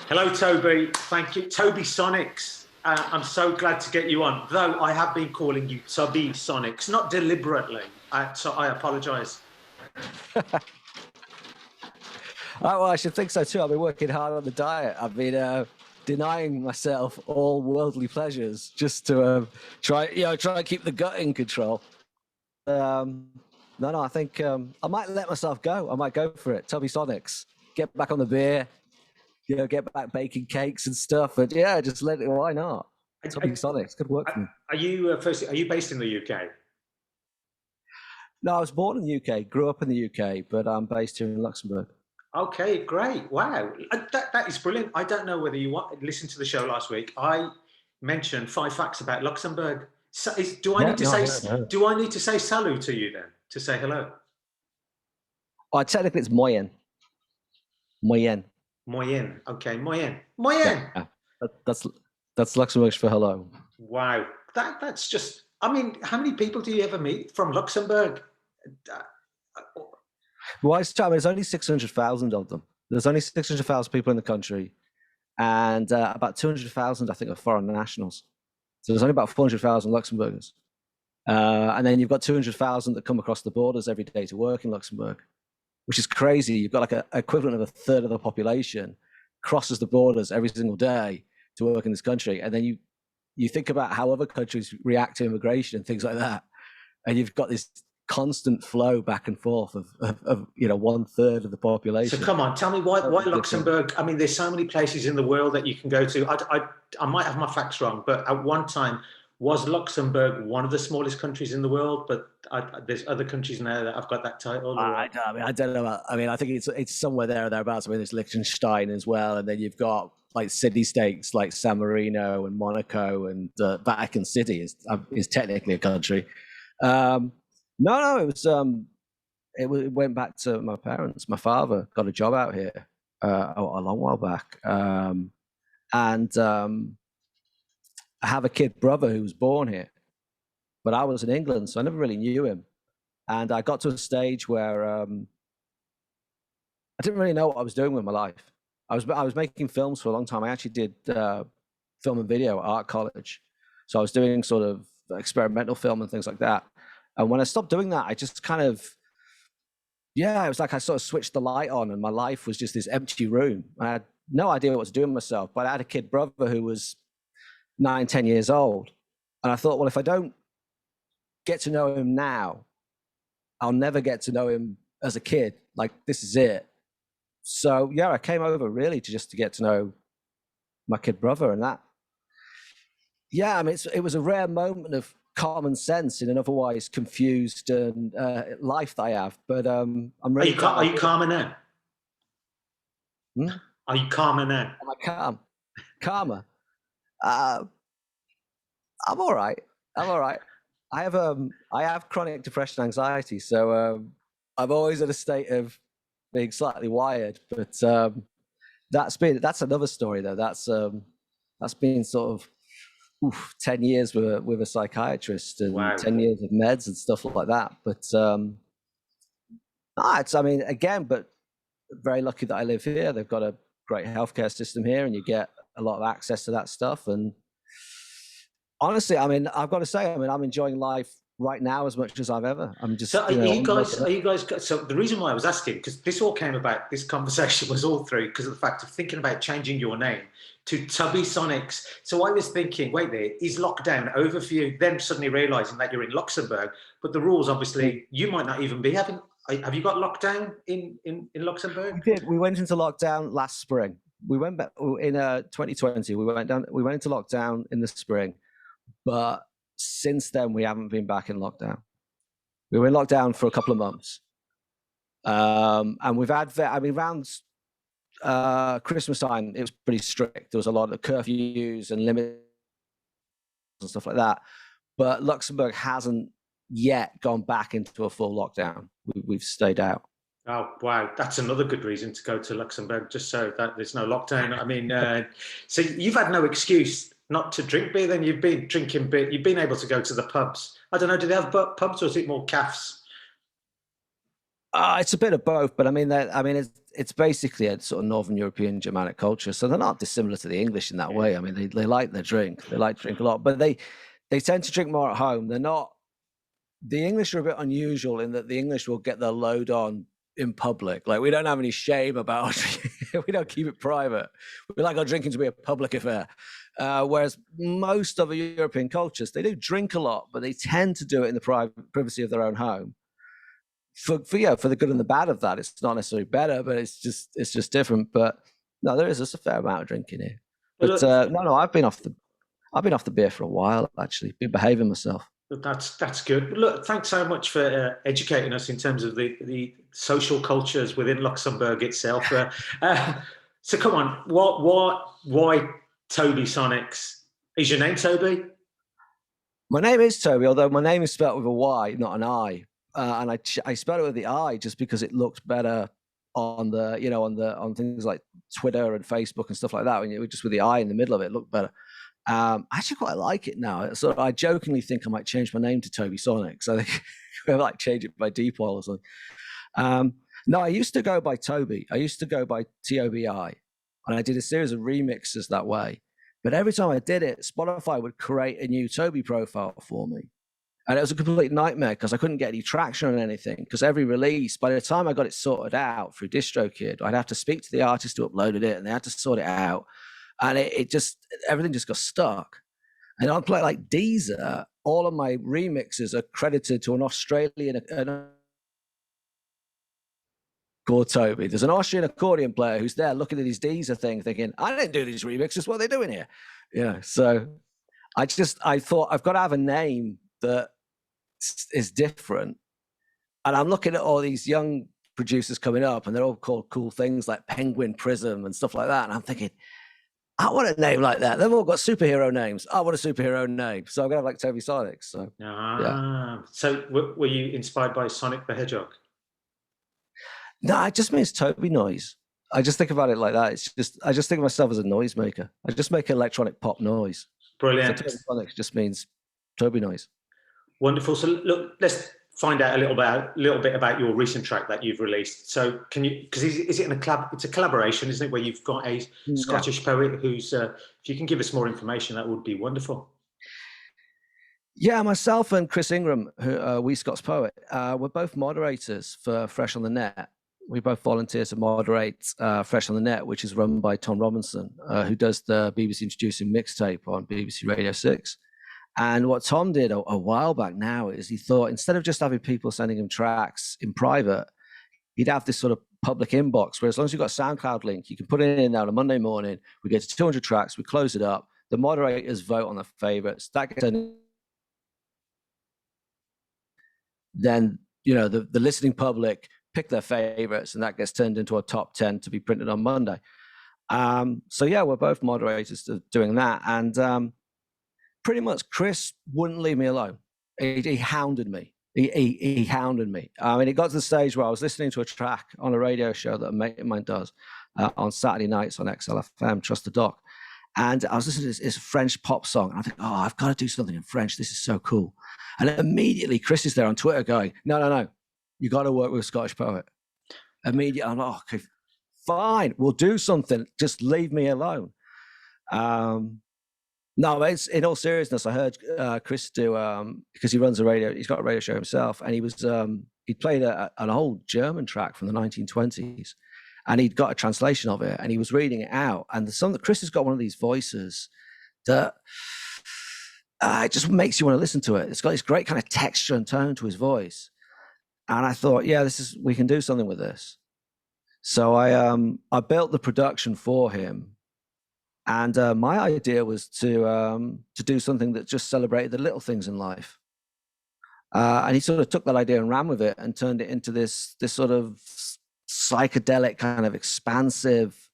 Hello, Toby. Thank you. Tobisonics. I'm so glad to get you on, though I have been calling you Tobisonics, not deliberately. So I apologise. Well, I should think so too. I've been working hard on the diet. I've been denying myself all worldly pleasures just to try and keep the gut in control. No, I think I might let myself go. I might go for it. Tobisonics. Get back on the beer. Get back baking cakes and stuff. But yeah, just let it. Why not? Tobisonics could work for me. Are you Are you based in the UK? No, I was born in the UK, grew up in the UK, but I'm based here in Luxembourg. Okay, great. Wow, that is brilliant. I don't know whether you listened to the show last week. I mentioned 5 facts about Luxembourg. So do I need to say salut to you then to say hello? Oh, technically it's moyen. Moyen. Moyen. Okay, moyen. Moyen. Yeah. That's Luxembourgish for hello. Wow, that's just. I mean, how many people do you ever meet from Luxembourg? Well, there's only 600,000 of them. There's only 600,000 people in the country, and about 200,000, I think, are foreign nationals. So there's only about 400,000 Luxembourgers. And then you've got 200,000 that come across the borders every day to work in Luxembourg, which is crazy. You've got like an equivalent of a third of the population crosses the borders every single day to work in this country. And then you think about how other countries react to immigration and things like that. And you've got this constant flow back and forth of 1/3 of the population. So come on, tell me why Luxembourg? I mean, there's so many places in the world that you can go to. I might have my facts wrong, but at one time, was Luxembourg one of the smallest countries in the world? But there's other countries now that have got that title. I don't know. I think it's somewhere there or thereabouts. I mean, there's Liechtenstein as well, and then you've got like city-states like San Marino and Monaco, and Vatican City is technically a country. No, it went back to my parents. My father got a job out here a long while back, and I have a kid brother who was born here, but I was in England, so I never really knew him. And I got to a stage where I didn't really know what I was doing with my life. I was making films for a long time. I actually did film and video at art college, so I was doing sort of experimental film and things like that. And when I stopped doing that, I just kind of, it was like I sort of switched the light on and my life was just this empty room. I had no idea what to do with myself, but I had a kid brother who was 9, 10 years old. And I thought, well, if I don't get to know him now, I'll never get to know him as a kid. Like, this is it. So, I came over really to get to know my kid brother, and that. Yeah, I mean, it was a rare moment of common sense in an otherwise confused life that I have. But I'm really. Are you calmer now? Are you calmer now? Am I calmer? I'm all right. I have chronic depression, anxiety, so I'm always in a state of being slightly wired. But that's another story though. That's been sort of 10 years with a psychiatrist and 10 years of meds and stuff like that. But but very lucky that I live here. They've got a great healthcare system here, and you get a lot of access to that stuff. And honestly, I mean, I've got to say, I'm enjoying life right now as much as I've ever. I'm just. So are you guys? So the reason why I was asking, because this all came about, this conversation was all through because of the fact of thinking about changing your name to Tobisonics. So I was thinking, wait there, is lockdown over for you? Then suddenly realizing that you're in Luxembourg, but the rules obviously you might not even be having. Have you got lockdown in Luxembourg? We did. We went into lockdown last spring. We went back in 2020. We went into lockdown in the spring, but since then we haven't been back in lockdown. We were in lockdown for a couple of months, and we've had. Around Christmas time, it was pretty strict. There was a lot of curfews and limits and stuff like that. But Luxembourg hasn't yet gone back into a full lockdown. We've stayed out. Oh, wow. That's another good reason to go to Luxembourg, just so that there's no lockdown. I mean, so you've had no excuse not to drink beer, then you've been drinking beer. You've been able to go to the pubs. I don't know, do they have pubs or is it more cafes? It's a bit of both, but I mean, it's basically a sort of Northern European Germanic culture, so they're not dissimilar to the English in that way. I mean, they like their drink, they like to drink a lot, but they tend to drink more at home. They're not. The English are a bit unusual in that the English will get their load on in public. Like, we don't have any shame about we don't keep it private. We like our drinking to be a public affair. Whereas most other European cultures, they do drink a lot, but they tend to do it in the privacy of their own home. For the good and the bad of that. It's not necessarily better, but it's just different. But no, there is just a fair amount of drinking here. But no, I've been off the beer for a while, actually. Been behaving myself. That's good. Look, thanks so much for educating us in terms of the social cultures within Luxembourg itself. So come on, why Tobisonics? Is your name Toby? My name is Toby, although my name is spelled with a Y, not an I. And I spelled it with the I just because it looked better on on things like Twitter and Facebook and stuff like that. When you just with the I in the middle of it, looked better. I actually quite like it now. So I jokingly think I might change my name to Tobisonics. I think I might change it by default or something. No, I used to go by Toby. I used to go by Tobi, and I did a series of remixes that way. But every time I did it, Spotify would create a new Toby profile for me. And it was a complete nightmare because I couldn't get any traction on anything. Because every release, by the time I got it sorted out through DistroKid, I'd have to speak to the artist who uploaded it, and they had to sort it out. And everything just got stuck. And on play like Deezer, all of my remixes are credited to an Australian called Toby. There's an Austrian accordion player who's there looking at his Deezer thing, thinking, I didn't do these remixes. What are they doing here? Yeah. So I thought I've got to have a name that is different. And I'm looking at all these young producers coming up, and they're all called cool things like Penguin Prism and stuff like that. And I'm thinking, I want a name like that. They've all got superhero names. I want a superhero name. So I'm going to have like Tobisonics. So, yeah. So were you inspired by Sonic the Hedgehog? No, it just means Toby noise. I just think about it like that. I just think of myself as a noisemaker. I just make electronic pop noise. Brilliant. So Tobisonics just means Toby noise. Wonderful. So look, let's find out a little bit about your recent track that you've released. So can you, because is it it's a collaboration, isn't it, where you've got a Scottish poet who's, if you can give us more information, that would be wonderful. Yeah, myself and Chris Ingram, We Scots Poet, we're both moderators for Fresh on the Net. We both volunteer to moderate Fresh on the Net, which is run by Tom Robinson, who does the BBC Introducing Mixtape on BBC Radio 6. And what Tom did a while back now is he thought, instead of just having people sending him tracks in private, he'd have this sort of public inbox where, as long as you've got a SoundCloud link, you can put it in there on a Monday morning. We get to 200 tracks, we close it up. The moderators vote on the favorites. That gets then, the listening public pick their favorites, and that gets turned into a top 10 to be printed on Monday. So yeah, we're both moderators doing that. And pretty much Chris wouldn't leave me alone. He hounded me. He hounded me. I mean, it got to the stage where I was listening to a track on a radio show that a mate of mine does on Saturday nights on XLFM, Trust the Doc. And I was listening to this French pop song. And I think, I've got to do something in French. This is so cool. And immediately Chris is there on Twitter going, no. You got to work with a Scottish poet. Immediately, I'm like, okay, fine. We'll do something. Just leave me alone. No, it's, in all seriousness, I heard Chris do, because he runs he's got a radio show himself, and he played an old German track from the 1920s, and he'd got a translation of it, and he was reading it out. And Chris has got one of these voices that it just makes you want to listen to it. It's got this great kind of texture and tone to his voice. And I thought, yeah, we can do something with this. So I built the production for him. And my idea was to do something that just celebrated the little things in life. And he sort of took that idea and ran with it and turned it into this sort of psychedelic kind of expansive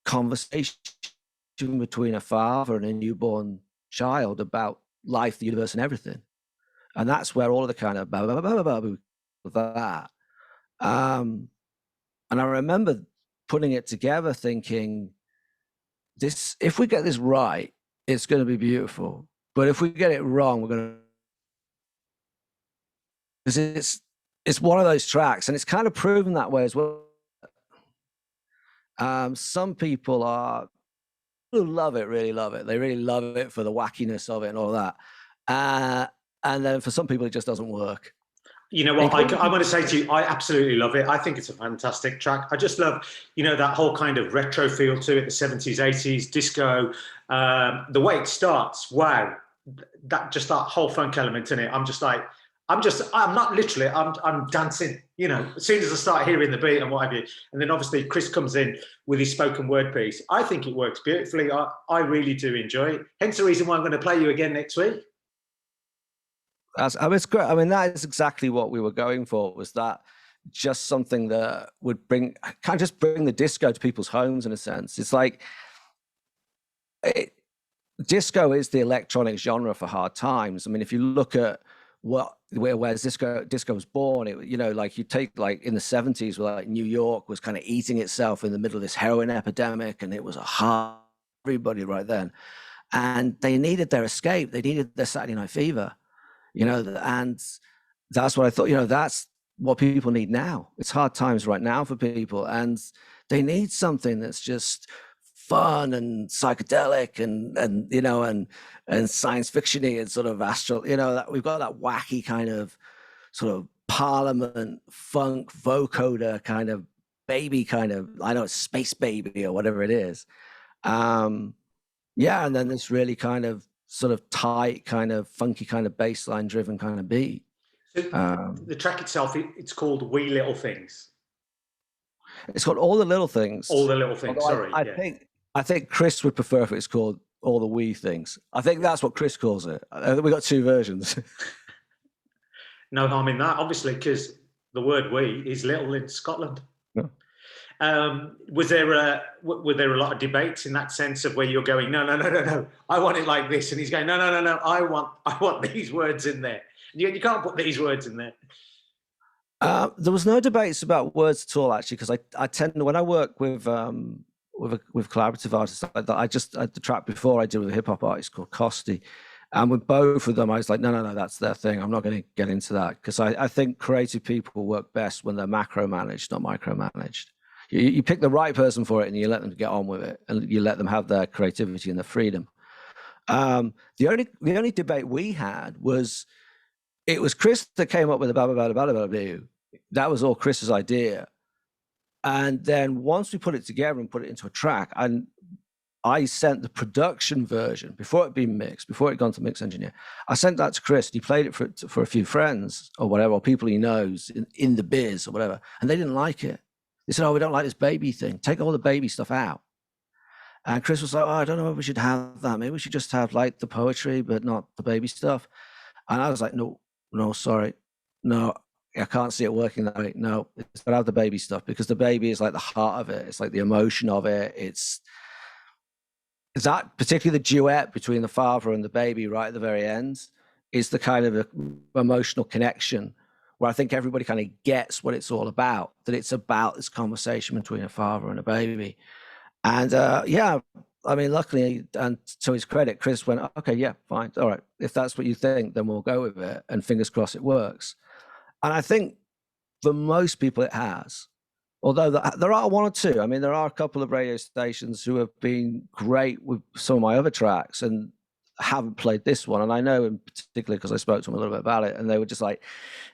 conversation between a father and a newborn child about life, the universe, and everything. And that's where all of the kind of that. And I remember putting it together thinking, if we get this right, it's going to be beautiful. But if we get it wrong, we're going to it's one of those tracks, and it's kind of proven that way as well. Some people who love it, really love it. They really love it for the wackiness of it and all that. And then for some people, it just doesn't work. You know what? I want to say to you, I absolutely love it. I think it's a fantastic track. I just love, that whole kind of retro feel to it, the 70s, 80s, disco. The way it starts, wow. That whole funk element in it. I'm dancing, as soon as I start hearing the beat and what have you. And then obviously Chris comes in with his spoken word piece. I think it works beautifully. I really do enjoy it. Hence the reason why I'm going to play you again next week. It's great. I mean, that is exactly what we were going for, was that just something that would bring the disco to people's homes in a sense. It's like, disco is the electronic genre for hard times. I mean, if you look at where disco was born, like you take like in the 70s, where like New York was kind of eating itself in the middle of this heroin epidemic, and it was a hard everybody right then, and they needed their escape. They needed their Saturday Night Fever. And that's what I thought, that's what people need now. It's hard times right now for people, and they need something that's just fun and psychedelic and science fictiony and sort of astral, that we've got that wacky kind of sort of Parliament funk vocoder kind of baby kind of, I know it's Space Baby or whatever it is. And then this really kind of sort of tight, kind of funky, kind of bass line driven kind of beat. So the track itself, it's called Wee Little Things. It's called All the Little Things. All the Little Things. Although sorry. I think Chris would prefer if it's called All the Wee Things. I think that's what Chris calls it. We got two versions. No harm in that, obviously, because the word "wee" is little in Scotland. Yeah. Were there a lot of debates in that sense of where you're going, no, I want it like this, and he's going, no, I want these words in there. You can't put these words in there. There was no debates about words at all, actually, because I tend to, when I work with collaborative artists like that, the track before I did with a hip hop artist called Costi, and with both of them, I was like, no, that's their thing. I'm not going to get into that, because I think creative people work best when they're macro managed, not micro managed. You pick the right person for it, and you let them get on with it, and you let them have their creativity and their freedom. The only debate we had was, it was Chris that came up with the blah. That was all Chris's idea. And then once we put it together and put it into a track, and I sent the production version before it'd been mixed, before it'd gone to mix engineer, I sent that to Chris. He played it for a few friends or whatever, or people he knows in the biz or whatever, and they didn't like it. They said, "Oh, we don't like this baby thing. Take all the baby stuff out." And Chris was like, "Oh, I don't know if we should have that. Maybe we should just have like the poetry, but not the baby stuff." And I was like, no, sorry. No, I can't see it working that way. No, it's got to have the baby stuff, because the baby is like the heart of it. It's like the emotion of it. It's that, particularly the duet between the father and the baby right at the very end, is the kind of emotional connection where I think everybody kind of gets what it's all about, that it's about this conversation between a father and a baby. And I mean, luckily, and to his credit, Chris went, "Okay, yeah, fine. All right. If that's what you think, then we'll go with it. And fingers crossed it works." And I think for most people it has, although there are one or two. I mean, there are a couple of radio stations who have been great with some of my other tracks and haven't played this one. And I know in particular because I spoke to them a little bit about it, and they were just like,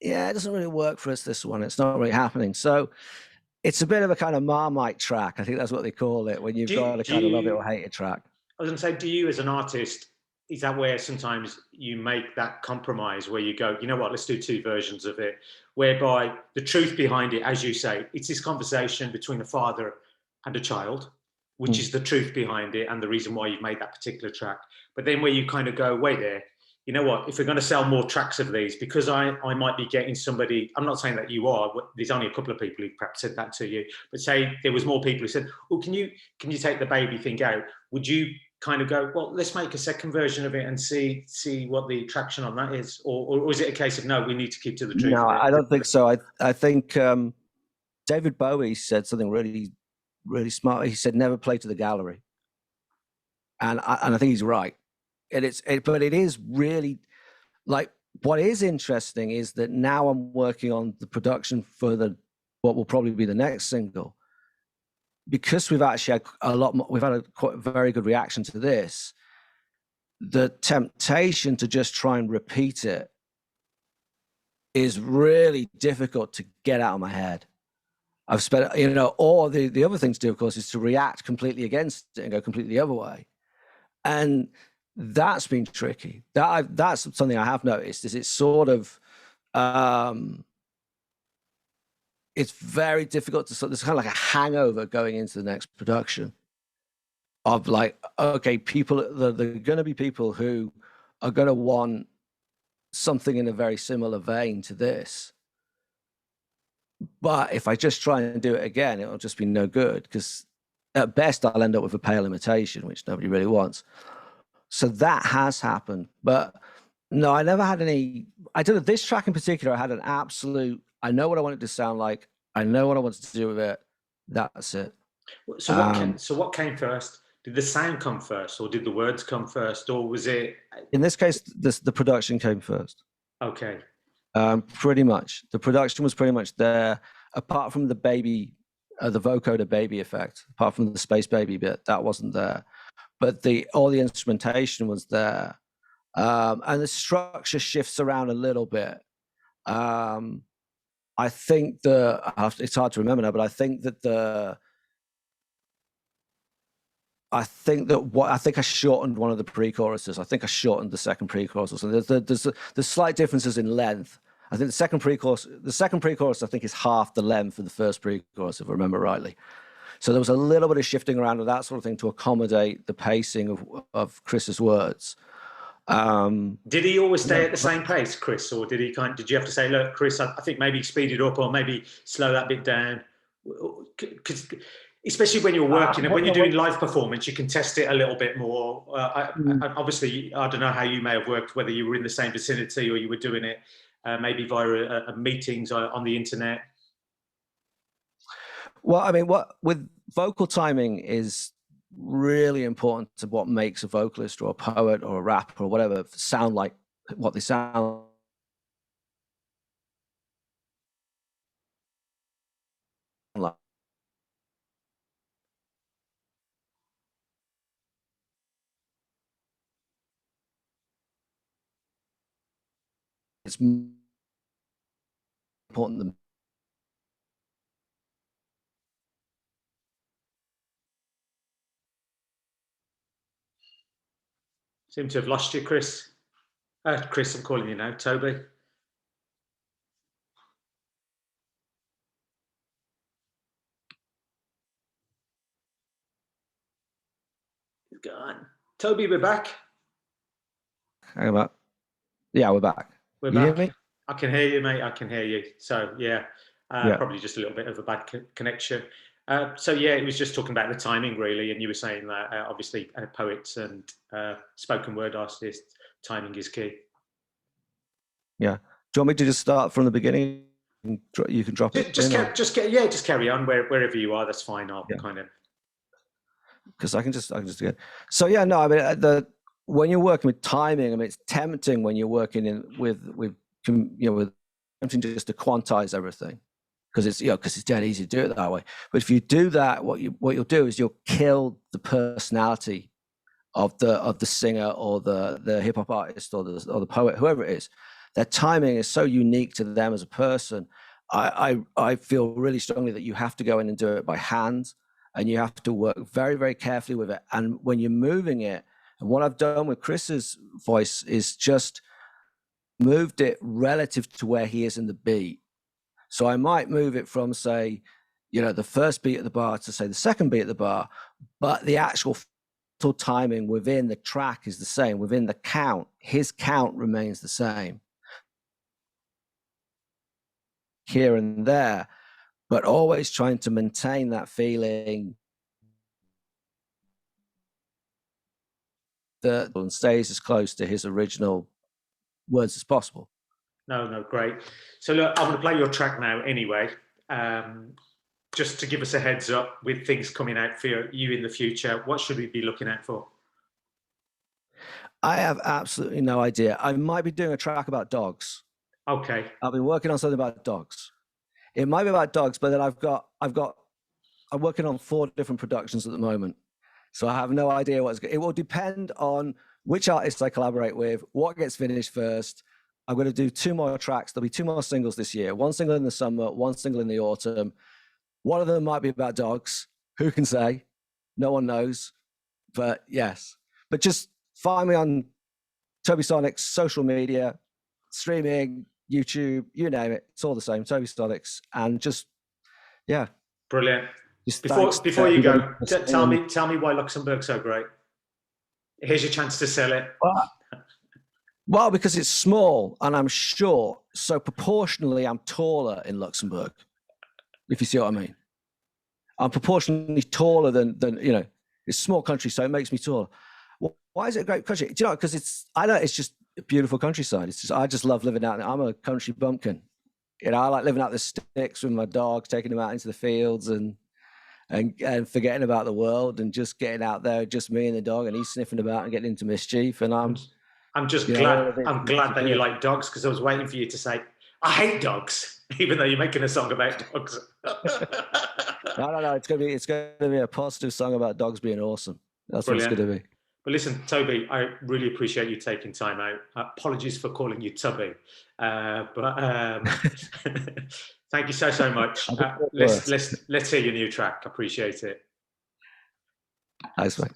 "Yeah, it doesn't really work for us, this one. It's not really happening." So it's a bit of a kind of Marmite track. I think that's what they call it, when you've got a kind of love it or hate it track. I was going to say, do you as an artist, is that where sometimes you make that compromise where you go, you know what, let's do two versions of it, whereby the truth behind it, as you say, it's this conversation between a father and a child, which is the truth behind it and the reason why you've made that particular track. But then where you kind of go, wait there, you know what, if we're going to sell more tracks of these, because I might be getting somebody, I'm not saying that you are, there's only a couple of people who perhaps said that to you, but say there was more people who said, "Oh, can you take the baby thing out?" Would you kind of go, "Well, let's make a second version of it and see what the traction on that is"? Or is it a case of, no, we need to keep to the truth? No, I don't think so. I think David Bowie said something really, really smart. He said, "Never play to the gallery." And I think he's right. But it is really, like, what is interesting is that now I'm working on the production for what will probably be the next single. Because we've actually had we've had a very good reaction to this. The temptation to just try and repeat it is really difficult to get out of my head. I've spent, or the other thing to do, of course, is to react completely against it and go completely the other way. And that's been tricky. That's something I have noticed, is it's sort of, it's very difficult to there's kind of like a hangover going into the next production of like, okay, there are going to be people who are going to want something in a very similar vein to this. But if I just try and do it again, it'll just be no good, because at best I'll end up with a pale imitation, which nobody really wants. So that has happened. But no, I never had any, I don't know, this track in particular, I had an absolute, I know what I want it to sound like. I know what I wanted to do with it. That's it. So what came first? Did the sound come first, or did the words come first, or was it? In this case, the production came first. Okay. Pretty much. The production was pretty much there, apart from the baby, the vocoder baby effect, apart from the space baby bit, that wasn't there. But all the instrumentation was there. And the structure shifts around a little bit. I think it's hard to remember now, but I think I shortened one of the pre-choruses. I think I shortened the second pre-chorus. So there's slight differences in length. I think the second pre-chorus, I think, is half the length of the first pre-chorus, if I remember rightly. So there was a little bit of shifting around of that sort of thing to accommodate the pacing of Chris's words. Did he always stay at the same pace, Chris, or did you have to say, look, Chris, I think maybe speed it up, or maybe slow that bit down? Because especially when you're working and when you're doing live performance, you can test it a little bit more. Obviously, I don't know how you may have worked, whether you were in the same vicinity or you were doing it maybe via meetings on the internet. Well, I mean, with vocal timing is really important to what makes a vocalist or a poet or a rapper or whatever sound like what they sound like. It's important than Seem to have lost you, Chris. Chris, I'm calling you now, Toby. Gone. Toby, we're back. Hang on. Yeah, we're back. We're you back. Hear me? I can hear you, mate. I can hear you. So yeah, probably just a little bit of a bad connection. So yeah, it was just talking about the timing, really, and you were saying that obviously poets and spoken word artists, timing is key. Yeah. Do you want me to just start from the beginning? You can drop it. Just carry on wherever you are. That's fine. I'll kind of, because I can just do it. So yeah, no, I mean when you're working with timing, I mean it's tempting when you're working with tempting just to quantize everything, because it's dead easy to do it that way. But if you do that, what you'll do is you'll kill the personality of the singer or the hip hop artist or the poet, whoever it is. Their timing is so unique to them as a person. I feel really strongly that you have to go in and do it by hand, and you have to work very, very carefully with it. And when you're moving it, and what I've done with Chris's voice is just moved it relative to where he is in the beat. So I might move it from, say, the first beat at the bar to, say, the second beat at the bar, but the actual timing within the track is the same. Within the count, his count remains the same here and there, but always trying to maintain that feeling that stays as close to his original words as possible. No, great. So look, I'm going to play your track now anyway, just to give us a heads up with things coming out for you in the future. What should we be looking out for? I have absolutely no idea. I might be doing a track about dogs. Okay. I've been working on something about dogs. It might be about dogs, but then I'm working on 4 different productions at the moment. So I have no idea it will depend on which artists I collaborate with, what gets finished first. I'm going to do 2 more tracks. There'll be 2 more singles this year. 1 single in the summer, 1 single in the autumn. One of them might be about dogs. Who can say? No one knows. But yes. But just find me on Tobisonics, social media, streaming, YouTube, you name it. It's all the same. Tobisonics. And just, yeah. Brilliant. Just Before you go, tell me why Luxembourg's so great. Here's your chance to sell it. Well, because it's small and I'm short, so proportionally I'm taller in Luxembourg. If you see what I mean, I'm proportionally taller than you know. It's a small country, so it makes me taller. Well, why is it a great country? Do you know? Because it's just a beautiful countryside. I just love living out there. I'm a country bumpkin. You know, I like living out the sticks with my dog, taking them out into the fields and forgetting about the world and just getting out there, just me and the dog, and he's sniffing about and getting into mischief. And I'm just glad that you like dogs, because I was waiting for you to say, I hate dogs, even though you're making a song about dogs. No. It's gonna be a positive song about dogs being awesome. That's Brilliant. What it's gonna be. Well, listen, Toby, I really appreciate you taking time out. Apologies for calling you Tubby, but thank you so much. Let's hear your new track. I appreciate it. Thanks, mate.